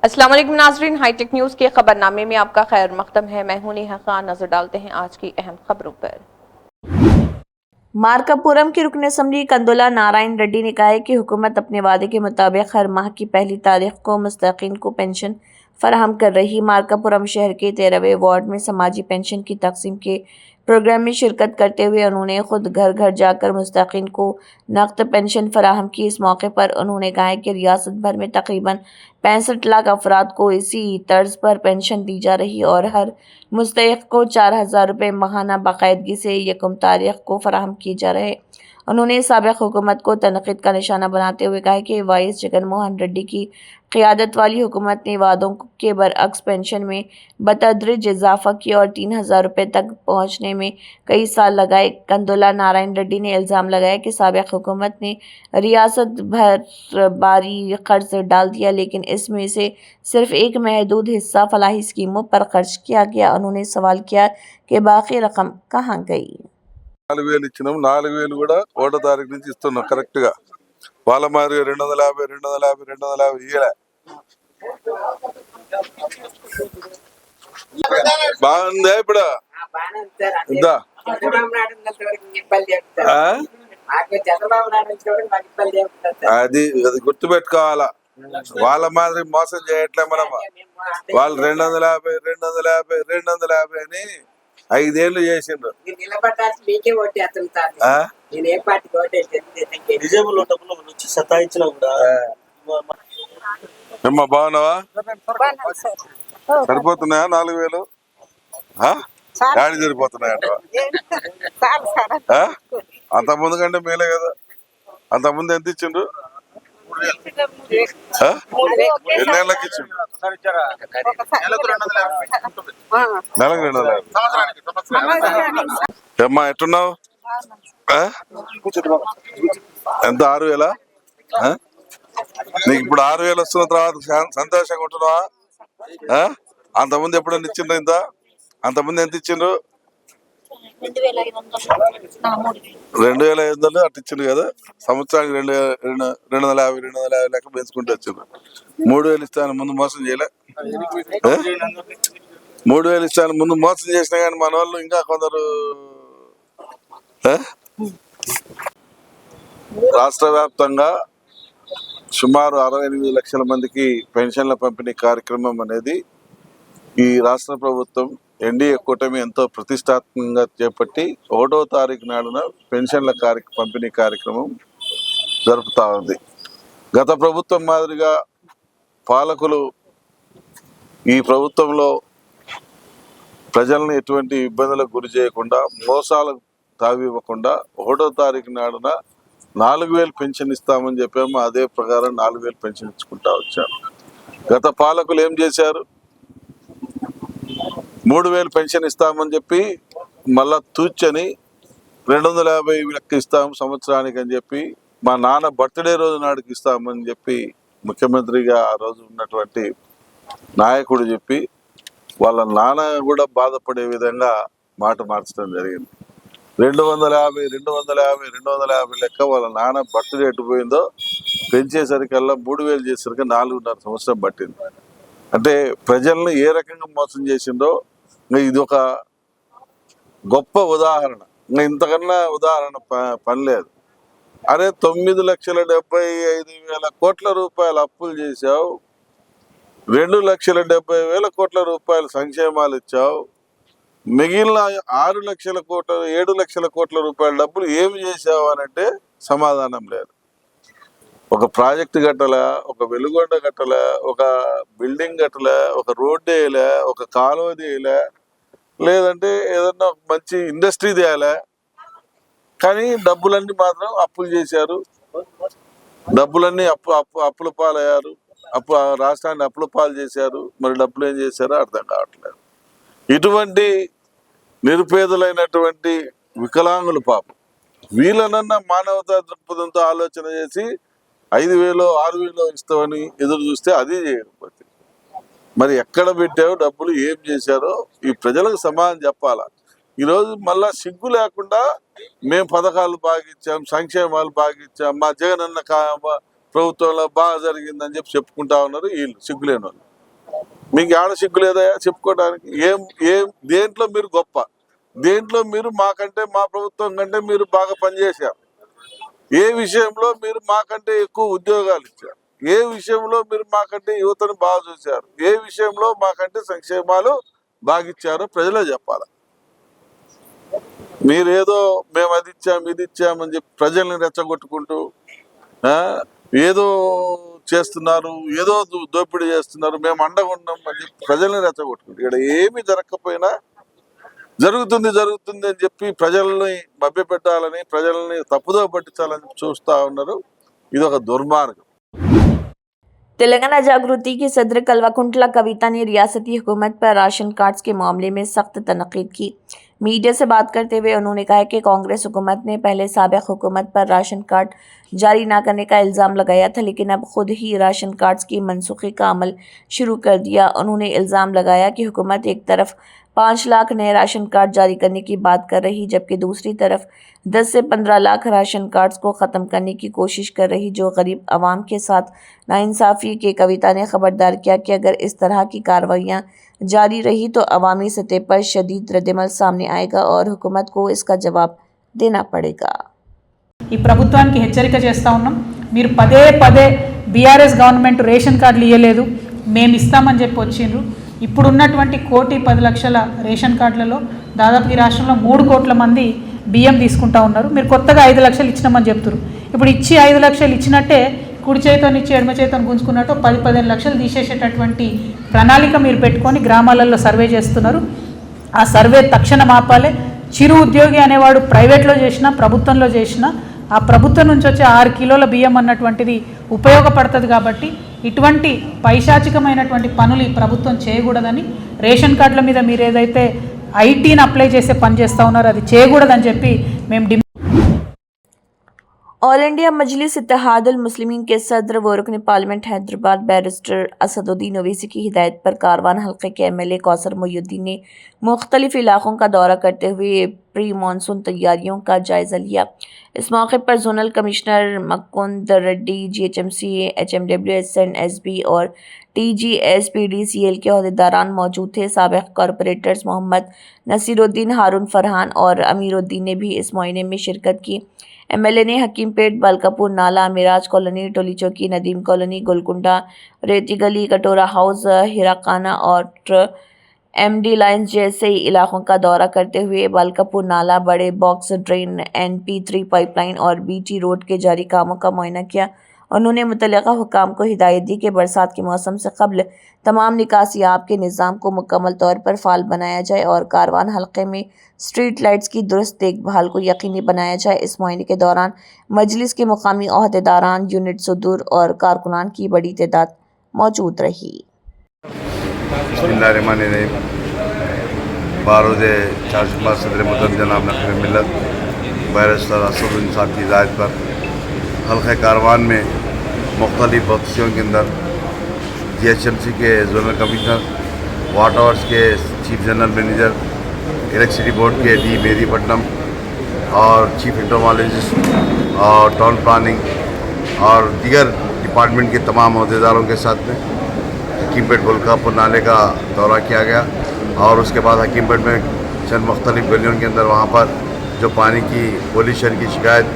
अस्सलाम वालेकुम नाज़रीन, हाईटेक न्यूज़ के खबरनामे में आपका खैर मकदम है। मैं हूं नेहा खान। नजर डालते हैं आज की अहम खबरों पर। मार्कापुरम के रुकन असम्बली कंदोला नारायण रेड्डी ने कहा है कि हुकूमत अपने वादे के मुताबिक हर माह की पहली तारीख को मुस्तकीन को पेंशन फराहम कर रही। मार्कापुरम शहर के 13वें वार्ड में समाजी पेंशन की तकसीम के प्रोग्राम में शिरकत करते हुए उन्होंने खुद घर घर जाकर मुस्तकीन को नक़द पेंशन फराहम की। इस मौके पर उन्होंने कहा है कि रियासत भर में तकरीबन 65 लाख अफराद को इसी तर्ज पर पेंशन दी जा रही और हर मुस्तहिक को 4000 रुपये माहाना बाकायदगी से यकम तारीख को फराहम किए जा रहे। उन्होंने साबिक़ हुकूमत को तनक़ीद का निशाना बनाते हुए कहा कि वाइस जगनमोहन रेड्डी की क़ियादत वाली हुकूमत ने वादों के बरअक्स पेंशन में बतदरीज इजाफ़ा किया और 3000 रुपये तक पहुँचने में कई साल लगाए। कंदोला नारायण रेड्डी ने इल्ज़ाम लगाया कि साबिक़ हुकूमत ने रियासत भर बारी कर्ज डाल दिया, लेकिन इसमें से सिर्फ एक महदूद हिस्सा फलाही स्कीमों पर खर्च किया गया। उन्होंने सवाल किया कि बाकी रकम कहाँ गई। 4000 ఇచ్చినాం 4000 కూడా 1వ తారీఖు నుంచి ఇస్తున్నాం కరెక్ట్ గా వాళ్ళ మాదిరిగా 250 ఇయ్యలే బాగుందా ఇప్పుడు ఇందా అది గుర్తు పెట్టుకోవాలా వాళ్ళ మాదిరి మోసం చేయట్లే మనం వాళ్ళు 250 అని 5 ఏళ్ళు చేసిండ్రు ఏమ్మా బాగున్నావా సరిపోతున్నాయా 4000 గాడి సరిపోతున్నాయట అంత ముందు కంటే మేలే కదా అంత ముందు ఎంత ఇచ్చిండ్రు ఎన్నేళ్ళకి ఇచ్చిండ్రు నెలకు 250 ఏమ్మా ఎట్టున్నావు ఎంత 6000 నీకు ఇప్పుడు 6000 వస్తున్న తర్వాత సంతోషంగా ఉంటున్నావా అంతకుముందు ఎప్పుడైనా ఇచ్చిండ్రు ఇంత అంతకుముందు ఎంత ఇచ్చిండ్రు 2500 అట్లా ఇచ్చిండ్రు కదా సంవత్సరానికి 250 లెక్క పెంచుకుంటూ వచ్చిండ్రు 3000 ఇస్తాను ముందు మోసం చేయలే 3000 ఇస్తాను ముందు మోసం చేసినా కానీ మన వాళ్ళు ఇంకా కొందరు రాష్ట్ర వ్యాప్తంగా సుమారు 68 లక్షల మందికి పెన్షన్ల పంపిణీ కార్యక్రమం అనేది ఈ రాష్ట్ర ప్రభుత్వం ఎన్డీఏ కూటమి ఎంతో ప్రతిష్టాత్మకంగా చేపట్టి 1వ తారీఖు నాడున పెన్షన్ల పంపిణీ కార్యక్రమం జరుపుతా ఉంది. గత ప్రభుత్వం మాదిరిగా పాలకులు ఈ ప్రభుత్వంలో ప్రజలను ఎటువంటి ఇబ్బందులకు గురి చేయకుండా మోసాలకు తావివ్వకుండా 1వ తారీఖు నాడున 4000 పెన్షన్ ఇస్తామని చెప్పాము. అదే ప్రకారం 4000 పెన్షన్ ఇచ్చుకుంటా వచ్చాము. గత పాలకులు ఏం చేశారు? 3000 పెన్షన్ ఇస్తామని చెప్పి మళ్ళా తూచని 250 లెక్క ఇస్తాము సంవత్సరానికి అని చెప్పి మా నాన్న బర్త్డే రోజు నాడుకి ఇస్తామని చెప్పి ముఖ్యమంత్రిగా ఆ రోజు ఉన్నటువంటి నాయకుడు చెప్పి వాళ్ళ నాన్న కూడా బాధపడే విధంగా మాట మార్చడం జరిగింది. 250 లెక్క వాళ్ళ నాన్న బర్త్డే ఎట్టుపోయిందో పెంచేసరికల్లా 3000 చేసరికి 4.5 సంవత్సరం పట్టింది. అంటే ప్రజలను ఏ రకంగా మోసం చేసిందో ఇది ఒక గొప్ప ఉదాహరణ. ఇంతకన్నా ఉదాహరణ పని లేదు. అరే 9,75,000 కోట్ల రూపాయలు అప్పులు చేశావు, 2,70,000 కోట్ల రూపాయలు సంక్షేమాలు ఇచ్చావు, మిగిలిన 6 లక్షల కోట్ల 7 లక్షల కోట్ల రూపాయల డబ్బులు ఏమి చేసావు అనంటే సమాధానం లేదు. ఒక ప్రాజెక్టు కట్టలే, ఒక వెలుగొండ కట్టలే, ఒక బిల్డింగ్ కట్టలే, ఒక రోడ్డు వేయలే, ఒక కాలువ తీయలే, లేదంటే ఏదన్నా మంచి ఇండస్ట్రీ తీయాలే. కానీ డబ్బులన్నీ మాత్రం అప్పులు చేశారు, డబ్బులన్నీ అప్పుల పాలయ్యారు, రాష్ట్రాన్ని అప్పుల పాలు చేశారు. మరి డబ్బులు ఏం చేశారో అర్థం కావట్లేదు. ఇటువంటి నిరుపేదలైనటువంటి వికలాంగులు పాపం వీళ్ళనన్నా మానవతా దృక్పథంతో ఆలోచన చేసి 5,000 6,000 ఇస్తామని ఎదురు చూస్తే అది చేయకపోతే మరి ఎక్కడ పెట్టావు డబ్బులు, ఏం చేశారో ఈ ప్రజలకు సమాధానం చెప్పాలా. ఈరోజు మళ్ళా సిగ్గు లేకుండా మేము పథకాలు బాగిచ్చాం, సంక్షేమాలు బాగిచ్చాం, మా జగనన్న ప్రభుత్వంలో బాగా జరిగిందని చెప్పి చెప్పుకుంటా ఉన్నారు వీళ్ళు సిగ్గులేని వాళ్ళు. మీకు ఏమైనా సిగ్గు లేదా చెప్పుకోవడానికి? ఏం దేంట్లో మీరు గొప్ప? దేంట్లో మీరు మాకంటే, మా ప్రభుత్వం కంటే మీరు బాగా పనిచేశారు? ఏ విషయంలో మీరు మాకంటే ఎక్కువ ఉద్యోగాలు ఇచ్చారు? ఏ విషయంలో మీరు మాకంటే యువతను బాగా చూశారు? ఏ విషయంలో మాకంటే సంక్షేమాలు బాగా ఇచ్చారో ప్రజలే చెప్పాలి. మీరేదో మేము అది ఇచ్చాం ఇది ఇచ్చామని చెప్పి ప్రజల్ని రెచ్చగొట్టుకుంటూ ఏదో చేస్తున్నారు, ఏదో దోపిడీ చేస్తున్నారు, మేము అండగా ఉన్నాం అని చెప్పి ప్రజల్ని రెచ్చగొట్టుకుంటారు. ఇక్కడ ఏమి జరగకపోయినా జరుగుతుంది అని చెప్పి ప్రజల్ని మభ్యపెట్టాలని, ప్రజల్ని తప్పుదో పట్టించాలని చూస్తూ ఉన్నారు. ఇది ఒక దుర్మార్గం. तेलंगाना जागृति की सदर कल्वाकुंटला कविता ने रियासती हुकूमत पर राशन कार्ड्स के मामले में सख्त तनकीद की। मीडिया से बात करते हुए उन्होंने कहा कि कांग्रेस हुकूमत ने पहले साबिक हुकूमत पर राशन कार्ड जारी न करने का इल्ज़ाम लगाया था, लेकिन अब खुद ही राशन कार्ड्स की मनसूखी का अमल शुरू कर दिया। उन्होंने इल्ज़ाम लगाया कि हुकूमत एक तरफ 5 लाख नए राशन कार्ड जारी करने की बात कर रही, जबकि दूसरी तरफ 10 से 15 लाख राशन कार्ड्स को ख़त्म करने की कोशिश कर रही, जो गरीब आवाम के साथ नाइंसाफ़ी के। कविता ने खबरदार किया कि अगर इस तरह की कार्रवाइयाँ जारी रही तो अवामी सतह पर शदीद रद्दमल सामने आएगा और हुकूमत को इसका जवाब देना पड़ेगा। ఈ ప్రభుత్వానికి హెచ్చరిక చేస్తూ ఉన్నాం. మీరు పదే పదే బీఆర్ఎస్ గవర్నమెంట్ రేషన్ కార్డులు ఇవ్వలేదు, మేము ఇస్తామని చెప్పి వచ్చిండ్రు. ఇప్పుడున్నటువంటి 1,10,00,000 రేషన్ కార్డులలో దాదాపు ఈ రాష్ట్రంలో 3 కోట్ల మంది బియ్యం తీసుకుంటా ఉన్నారు. మీరు కొత్తగా 5 లక్షలు ఇచ్చినామని చెప్తారు. ఇప్పుడు ఇచ్చి 5 లక్షలు ఇచ్చినట్టే కుడి చేతిని ఇచ్చి ఎడమ చేతిని గుంజుకున్నట్టు 10-15 లక్షలు తీసేసేటటువంటి ప్రణాళిక మీరు పెట్టుకొని గ్రామాలలో సర్వే చేస్తున్నారు. ఆ సర్వే తక్షణం ఆపాలి. చిరు ఉద్యోగి అనేవాడు ప్రైవేట్లో చేసినా ప్రభుత్వంలో చేసినా ఆ ప్రభుత్వం నుంచి వచ్చే 6 కిలోల బియ్యం అన్నటువంటిది ఉపయోగపడుతుంది. కాబట్టి ఇటువంటి పైశాచికమైనటువంటి పనులు ఈ ప్రభుత్వం చేయకూడదని, రేషన్ కార్డుల మీద మీరు ఏదైతే ఐటీని అప్లై చేసే పని చేస్తూ ఉన్నారో అది చేయకూడదని చెప్పి మేము ऑल इंडिया मजलिस इत्तेहादुल मुस्लिमीन के सदर व रुकन पार्लियामेंट हैदराबाद बैरिस्टर असदुद्दीन ओवैसी की हिदायत पर कारवान हल्के के एमएलए कौसर मोहिउद्दीन ने मुख्तलिफ इलाकों का दौरा करते हुए प्री मानसून तैयारियों का जायज़ा लिया। इस मौके पर zonal commissioner Mukund Reddy, GHMC, HMWSN, SB और टीजीएसपीडीसीएल के अहदेदारान मौजूद थे। साबिक कॉरपोरेटर्स मोहम्मद नसीरुद्दीन, हारून फरहान और अमीरुद्दीन ने भी इस मुआयने में शिरकत की। एमएलए ने हकीमपेट, बालकापुर नाला, मिराज कॉलोनी, टोली चौकी, नदीम कॉलोनी, गोलकुंडा, रेती गली, कटोरा हाउस, हिराकाना और एमडी लाइन्स जैसे इलाकों का दौरा करते हुए बालकापुर नाला, बड़े बॉक्स ड्रेन, NP3 पाइपलाइन और बीटी रोड के जारी कामों का मुआयना किया। उन्होंने मुतल्लिका हुकाम को हिदायत दी कि बरसात के मौसम से कबल तमाम निकासियाब के निज़ाम को मुकम्मल तौर पर फ़ाल बनाया जाए और कारवान हल्के में स्ट्रीट लाइट्स की दुरुस्त देखभाल को यकीनी बनाया जाए। इस मुआयने के दौरान मजलिस के मुकामी अहदेदारान, यूनिट सदूर और कारकुनान की बड़ी तादाद मौजूद रही। बारोज़े चारशंबा सदर मुतम जनाब नक़ीब मिल्लत बैरिस्टर असदुद्दीन साहब की हिदायत पर हल्क़े कारवान में मुख्तलिफ़ बख्शियों के अंदर GHMC के जोनल कमिश्नर, वाटर वर्क्स के chief general manager, electricity board के डी मेरीपट्टनम और चीफ इंटरमोलॉजिस्ट और टाउन प्लानिंग और दीगर डिपार्टमेंट के तमाम अहदेदारों के साथ में हकीमपेट गोलकापुर नाले का दौरा किया गया और उसके बाद हकीमपेट में चंद मुख्तलिफ़ गलियों के अंदर वहाँ पर जो पानी की पोल्यूशन की शिकायत,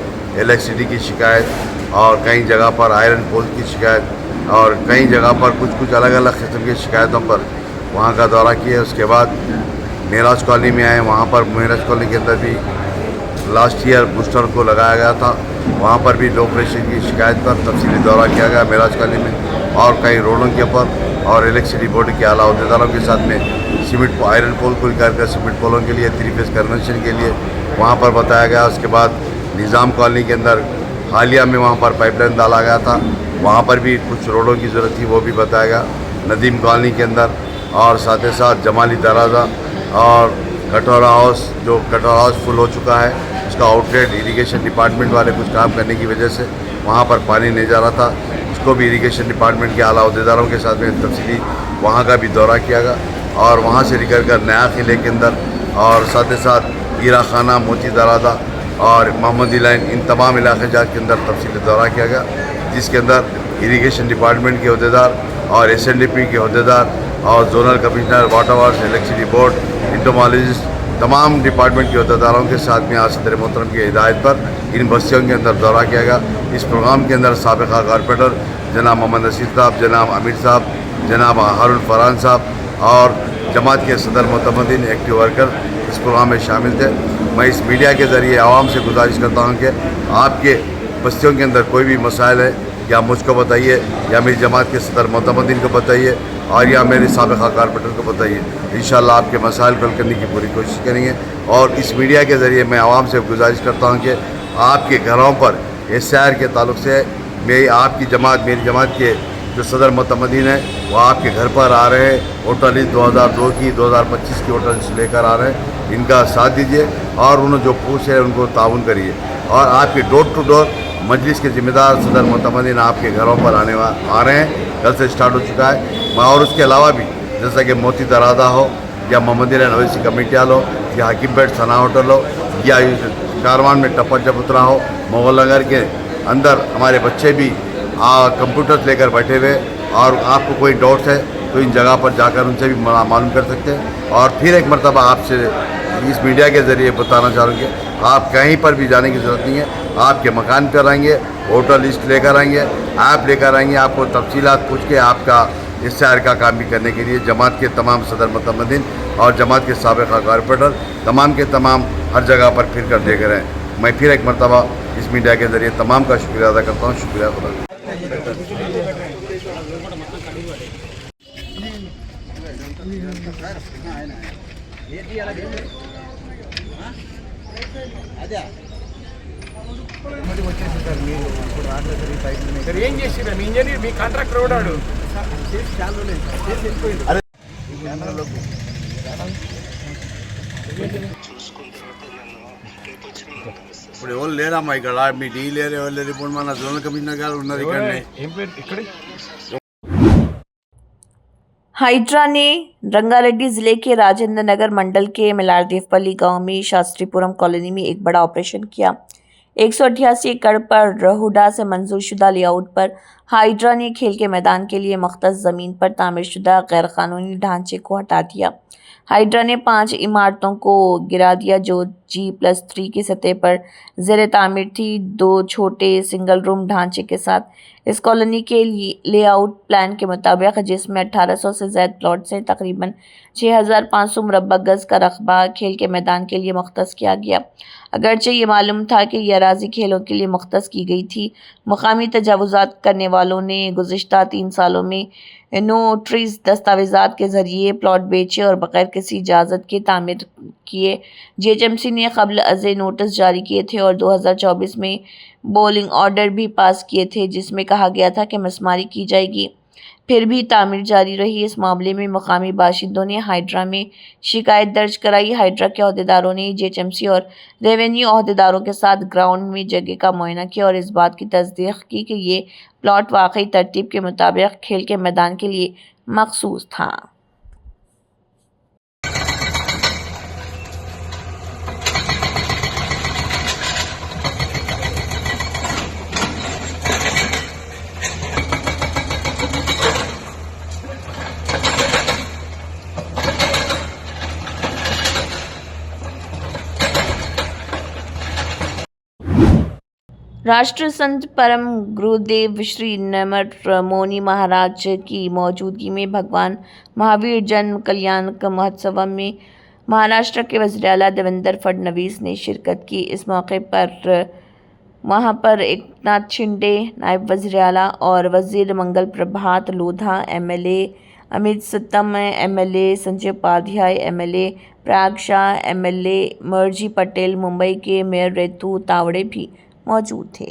इलेक्ट्रिसिटी की शिकायत और कई जगह पर आयरन पोल की शिकायत और कई जगह पर कुछ अलग अलग किस्म की शिकायतों पर वहाँ का दौरा किया। उसके बाद मेराज कॉलोनी में आए, वहाँ पर मेराज कॉलोनी के अंदर भी लास्ट ईयर बूस्टर को लगाया गया था, वहाँ पर भी लो प्रेशर की शिकायत पर तफसीली दौरा किया गया मेराज कॉलोनी में और कई रोडों के ऊपर और इलेक्ट्रिसिटी बोर्ड के आला अहदेदारों के साथ में सीमेंट आयरन पोल को निकाल कर सीमेंट पोलों के लिए 3 फेज कन्वर्शन के लिए वहाँ पर बताया गया। उसके बाद निज़ाम कॉलोनी के अंदर हालिया में वहाँ पर पाइपलाइन डाला गया था, वहाँ पर भी कुछ रोडों की ज़रूरत थी, वो भी बताया गया। नदीम कॉलोनी के अंदर और साथ ही साथ जमाली दराजा और कटोरा हाउस, जो कटोरा हाउस फुल हो चुका है, उसका आउटलेट इरिगेशन डिपार्टमेंट वाले कुछ काम करने की वजह से वहाँ पर पानी नहीं जा रहा था, उसको भी इरिगेशन डिपार्टमेंट के आला अहदेदारों के साथ में तफसीली वहाँ का भी दौरा किया गया और वहाँ से निकल कर नया किले के अंदर और साथ ही साथ हीरा खाना, मोती दराजा और मोहम्मदी लाइन, इन तमाम इलाके जात के अंदर तफसीली दौरा किया गया, जिसके अंदर इरिगेशन डिपार्टमेंट के अहदेदार और SNDP के अहदेदार और zonal commissioner, water works, electricity board, entomologist, तमाम डिपार्टमेंट के अहदेदारों के साथ में आज सदर मोहतरम की हिदायत पर इन बस्तियों के अंदर दौरा किया गया। इस प्रोग्राम के अंदर साबिक़ा कॉरपोरेटर जनाब मोहम्मद नसीर साहब, जनाब अमीर साहब, जनाब हारून फरहान साहब और जमात के सदर मोतमदीन एक्टिव वर्कर इस प्रोग्राम में शामिल थे। मैं इस मीडिया के ज़रिए आवाम से गुजारिश करता हूँ कि आपके बस्तियों के अंदर कोई भी मसाइल है या मुझको बताइए, या मेरी जमात के सदर मोतमदीन को बताइए, और या मेरे साबिक़ा कॉरपोरेटर को बताइए। इंशाअल्लाह आपके मसाइल हल करने की पूरी कोशिश करेंगे। और इस मीडिया के ज़रिए मैं आवाम से गुजारिश करता हूँ कि आपके घरों पर SIR के ताल्लुक़ से आपकी जमात, मेरी जमात के जो सदर मोतमदीन है वो आपके घर पर आ रहे हैं। वोटर लिस्ट 2002 की, 2025 की वोटर लिस्ट लेकर आ रहे हैं। इनका साथ दीजिए और उन्हें जो पूछ है उनको ताउन करिए। और आपके डोर टू डोर मजलिस के ज़िम्मेदार सदर मोतमदीन आपके घरों पर आ रहे हैं। कल से स्टार्ट हो चुका है। और उसके अलावा भी जैसा कि मोती दरादा हो, या मोहम्मदिया नवैसी कमेटियाल हो, या हकीमपेट सना होटल हो, या कारवान में टप्पर चबूतरा हो, मुगल नगर के अंदर हमारे बच्चे भी कंप्यूटर्स लेकर बैठे हुए, और आपको कोई डाउट्स है तो इन जगह पर जाकर उनसे भी मालूम कर सकते हैं। और फिर एक मरतबा आपसे इस मीडिया के ज़रिए बताना चाहूँगी, आप कहीं पर भी जाने की ज़रूरत नहीं है। आपके मकान पर आएंगे, वोटर लिस्ट लेकर आएंगे, ऐप लेकर आएंगे, आपको तफसीलात पूछ के आपका SIR का काम भी करने के लिए जमात के तमाम सदर मुतमदीन और जमात के साबिक़ा कॉरपोरेटर तमाम के तमाम हर जगह पर फिर कर दे गए हैं। मैं फिर एक मरतबा इस मीडिया के ज़रिए तमाम का शुक्रिया अदा करता हूँ। शुक्रिया खुदा। ఏం చేసిరా మీ ఇంజనీర్, మీ కాంట్రాక్టర్ ఓడాడు ఇప్పుడు ఎవరు లేరమ్మా ఇక్కడ, మీ డీ లేరు, ఎవరు లేరు. ఇప్పుడు మన జోనల్ కమిషనర్ గారు ఉన్నారు ఇక్కడ। हाइड्रा ने रंगारेड्डी जिले के राजेंद्र नगर मंडल के मिलारदेवपल्ली गांव में शास्त्रीपुरम कॉलोनी में एक बड़ा ऑपरेशन किया। 188 एकड़ पर रहुडा से मंजूर शुदा लेआउट पर हाइड्रा ने खेल के मैदान के लिए मख्तस ज़मीन पर तामीरशुदा गैरकानूनी ढांचे को हटा दिया। हाइड्रा ने 5 इमारतों को गिरा दिया जो G+3 की सतह पर ज़ेर तामीर थी। 2 छोटे सिंगल रूम ढांचे के साथ इस कॉलोनी के लेआउट प्लान के मुताबिक, जिसमें 1800 से ज़्यादा प्लॉट से तकरीबन 6500 मुरब्बा गज़ का रकबा खेल के मैदान के लिए मुख्तस किया गया। अगरचे ये मालूम था कि यह अराज़ी खेलों के लिए मुख्तस की गई थी, मकामी तजावुज़ात करने वालों ने गुज़िश्ता 3 सालों में नोटरीज दस्तावेज़ात के ज़रिए प्लॉट बेचे और बग़ैर किसी इजाज़त के तामीर किए। GHMC ने क़ब्ल अज़े नोटिस जारी किए थे और 2024 में बोलिंग ऑर्डर भी पास किए थे, जिसमें कहा गया था कि मसमारी की जाएगी। फिर भी तामीर जारी रही। इस मामले में मकामी बाशिंदों ने हाइड्रा में शिकायत दर्ज कराई। हाइड्रा के अहदेदारों ने GHMC और रेवेन्यू अहदेदारों के साथ ग्राउंड में जगह का मुआयना किया और इस बात की तस्दीक की कि ये प्लॉट वाकई तरतीब के मुताबिक खेल के मैदान के लिए मखसूस था। राष्ट्र संत परम गुरुदेव श्री नमर मौनी महाराज की मौजूदगी में भगवान महावीर जन्म कल्याणक महोत्सव में महाराष्ट्र के वज़ीर आला देवेंद्र फडणवीस ने शिरकत की। इस मौके पर वहां पर एकनाथ शिंदे नायब वज़ीर आला और वज़ीर Mangal Prabhat Lodha, MLA Amit सत्तम, MLA Sanjay Upadhyay, MLA Prayag Shah, MLA मर्जी पटेल, मुंबई के मेयर रेतू तावड़े भी मौजूद थे।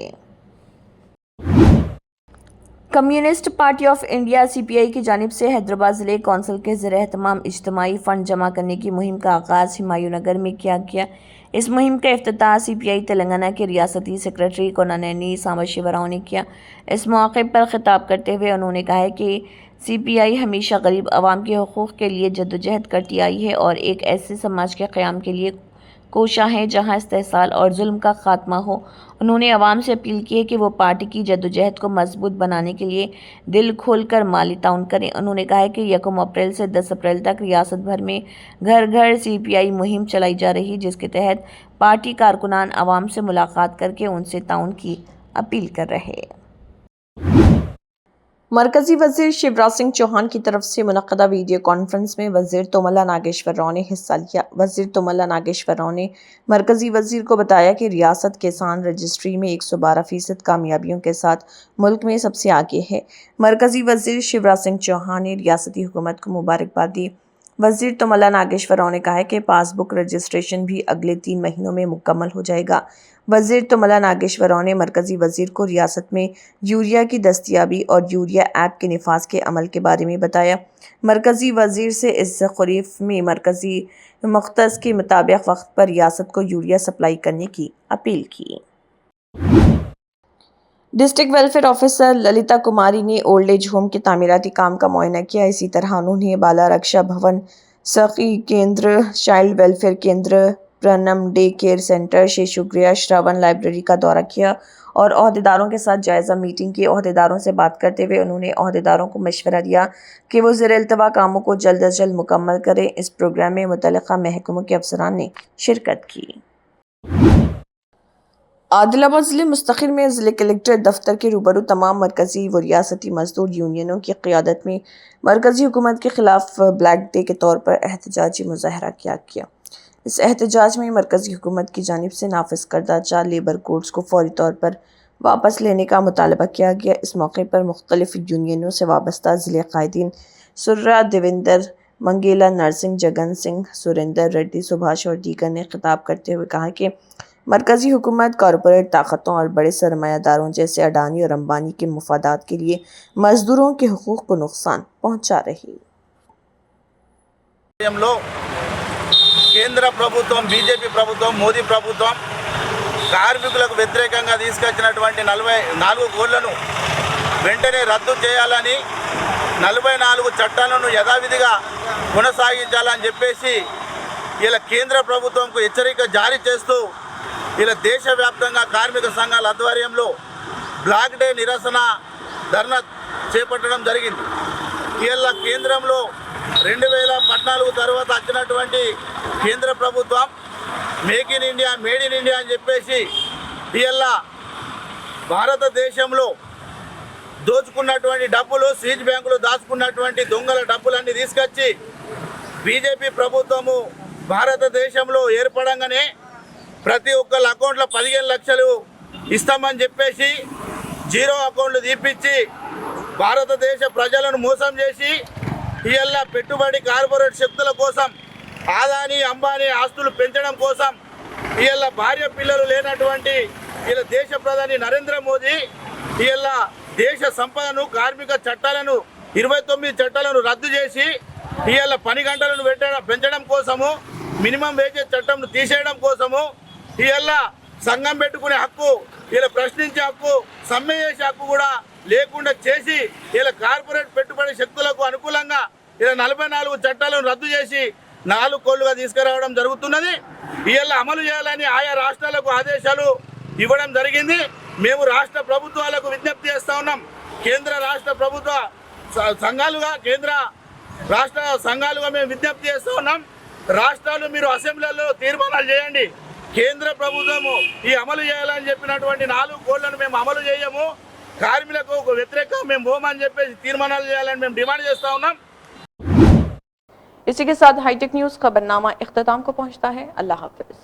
Communist party of India CPI की जानिब से हैदराबाद ज़िले कौंसिल के ज़ेर-ए-तमाम इज्तिमाई फ़ंड जमा करने की मुहिम का आगाज़ हुमायूं नगर में किया गया। इस मुहिम का इफ्तिताह CPI तेलंगाना के रियासती सेक्रेटरी कोनानेनी सामशिवराव ने किया। इस मौके पर खिताब करते हुए उन्होंने कहा कि CPI हमेशा गरीब आवाम के हुकूक़ के लिए जद्दोजहद करती आई है और एक ऐसे समाज के क़याम के लिए कोशा हैं जहां इस्तेहसाल और जुल्म का खात्मा हो। उन्होंने आवाम से अपील की है कि वो पार्टी की जद्दोजहद को मजबूत बनाने के लिए दिल खोल कर माली ताउन करें। उन्होंने कहा है कि 1 अप्रैल से 10 अप्रैल तक रियासत भर में घर घर CPI मुहिम चलाई जा रही, जिसके तहत पार्टी कारकुनान आवाम से मुलाकात करके उनसे ताउन की अपील कर रहे हैं। मरकजी वजीर शिवराज सिंह चौहान की तरफ से मुनक्कदा वीडियो कॉन्फ्रेंस में वजीर तोमल्ला नागेश्वर राव ने हिस्सा लिया। वजीर तोमल्ला नागेश्वर राव ने मरकजी वजीर को बताया कि रियासत किसान रजिस्ट्री में 112% कामयाबियों के साथ मुल्क में सबसे आगे है। मरकजी वजीर शिवराज सिंह चौहान ने रियासती हुकूमत को मुबारकबाद दी। वजीर तोमल्ला नागेश्वर राव ने कहा है कि पासबुक रजिस्ट्रेशन भी अगले 3 महीनों में मुकम्मल हो जाएगा। वजीर तोमल्ला नागेश्वर राव ने मरकजी वजीर को रियासत में यूरिया की दस्तियाबी और यूरिया ऐप के निफाज के अमल के बारे में बताया। मरकजी वजीर से इस खरीफ में मरकजी मुख्तस के मुताबिक वक्त पर रियासत को यूरिया सप्लाई करने की अपील की। डिस्ट्रिक्ट वेलफेयर ऑफिसर ललिता कुमारी ने ओल्ड एज होम के तामीराती काम का मुआयना किया। इसी तरह उन्होंने बाला रक्षा भवन, सखी केंद्र, चाइल्ड वेलफेयर केंद्र, प्रणम डे केयर सेंटर, शेषुगृह, श्रवण लाइब्रेरी का दौरा किया और अहदेदारों के साथ जायज़ा मीटिंग की। अहदेदारों से बात करते हुए उन्होंने अहदेदारों को मशवरा दिया कि वो ज़ेर-ए-इल्तवा कामों को जल्द अज जल्द मुकम्मल करें। इस प्रोग्राम में मुतल्लिक़ा महकमों के अफसरान ने शिरकत की। आदिलाबाद ज़िले मुस्तक़िल में ज़िले कलेक्टर दफ्तर के रूबरू तमाम मरकज़ी व रियासती मजदूर यूनियनों की क़ियादत में मरकज़ी हुकूमत के ख़िलाफ़ ब्लैक डे के तौर पर एहतजाजी मुज़ाहरा किया। इस एहतजाज में मरकज़ी हुकूमत की जानिब से नाफिज करदा 4 लेबर कोड्स को फौरी तौर पर वापस लेने का मुतालबा किया गया। इस मौके पर मुख्तलिफ यूनियनों से वाबस्ता ज़िले कायदीन सुर्रा, देवेंद्र, मंगेला, नरसिंह, जगन सिंह, सुरेंद्र रेड्डी, सुभाष और दीगर ने खिताब करते हुए कहा कि मरकज़ी हुकूमत कॉरपोरेट ताकतों और बड़े सरमायादारों जैसे अडानी और अंबानी के मुफादात के लिए मजदूरों के हुकूक को नुकसान पहुँचा रही। కేంద్ర ప్రభుత్వం, బీజేపీ ప్రభుత్వం, మోదీ ప్రభుత్వం కార్మికులకు వ్యతిరేకంగా తీసుకొచ్చినటువంటి 44 కోడ్లను వెంటనే రద్దు చేయాలని, 44 చట్టాలను యథావిధిగా కొనసాగించాలని చెప్పేసి ఇలా కేంద్ర ప్రభుత్వంకు హెచ్చరిక జారీ చేస్తూ ఇలా దేశవ్యాప్తంగా కార్మిక సంఘాల ఆధ్వర్యంలో బ్లాక్ డే నిరసన ధర్నా చేపట్టడం జరిగింది. ఇలా కేంద్రంలో 2014 తర్వాత వచ్చినటువంటి కేంద్ర ప్రభుత్వం make in India, made in India అని చెప్పేసి ఇలా భారతదేశంలో దోచుకున్నటువంటి డబ్బులు, సీజ్ బ్యాంకులు దాచుకున్నటువంటి దొంగల డబ్బులన్నీ తీసుకొచ్చి బీజేపీ ప్రభుత్వము భారతదేశంలో ఏర్పడంగానే ప్రతి ఒక్కళ్ళ అకౌంట్లో 15 లక్షలు ఇస్తామని చెప్పేసి జీరో అకౌంట్లు తీపిచ్చి భారతదేశ ప్రజలను మోసం చేసి ఇలా పెట్టుబడి కార్పొరేట్ శక్తుల కోసం, ఆదాని అంబానీ ఆస్తులు పెంచడం కోసం ఇలా భార్య పిల్లలు లేనటువంటి ఇలా దేశ ప్రధాని నరేంద్ర మోదీ ఇలా దేశ సంపదను, కార్మిక చట్టాలను 29 చట్టాలను రద్దు చేసి ఇలా పని గంటలను పెంచడం కోసము, మినిమం వేజెస్ చట్టంను తీసేయడం కోసము, ఇలా సంఘం పెట్టుకునే హక్కు, ఇలా ప్రశ్నించే హక్కు, సమ్మె చేసే హక్కు కూడా లేకుండా చేసి ఇలా కార్పొరేట్ పెట్టుబడి శక్తులకు అనుకూలంగా ఇలా 44 చట్టాలను రద్దు చేసి 4 కోళ్లుగా తీసుకురావడం జరుగుతున్నది. ఇలా అమలు చేయాలని ఆయా రాష్ట్రాలకు ఆదేశాలు ఇవ్వడం జరిగింది. మేము రాష్ట్ర ప్రభుత్వాలకు విజ్ఞప్తి చేస్తూ ఉన్నాం. కేంద్ర రాష్ట్ర ప్రభుత్వ సంఘాలుగా, కేంద్ర రాష్ట్ర సంఘాలుగా మేము విజ్ఞప్తి చేస్తూ ఉన్నాం. రాష్ట్రాలు మీరు అసెంబ్లీలో తీర్మానాలు చేయండి. కేంద్ర ప్రభుత్వము ఈ అమలు చేయాలని చెప్పినటువంటి 4 కోళ్లను మేము అమలు చేయము, కార్మికులకు వ్యతిరేకంగా మేము పోమని చెప్పేసి తీర్మానాలు చేయాలని మేము డిమాండ్ చేస్తూ ఉన్నాం. इसी के साथ हाईटेक न्यूज़ खबरनामा इख्तिताम को पहुंचता है। अल्लाह हाफिज़।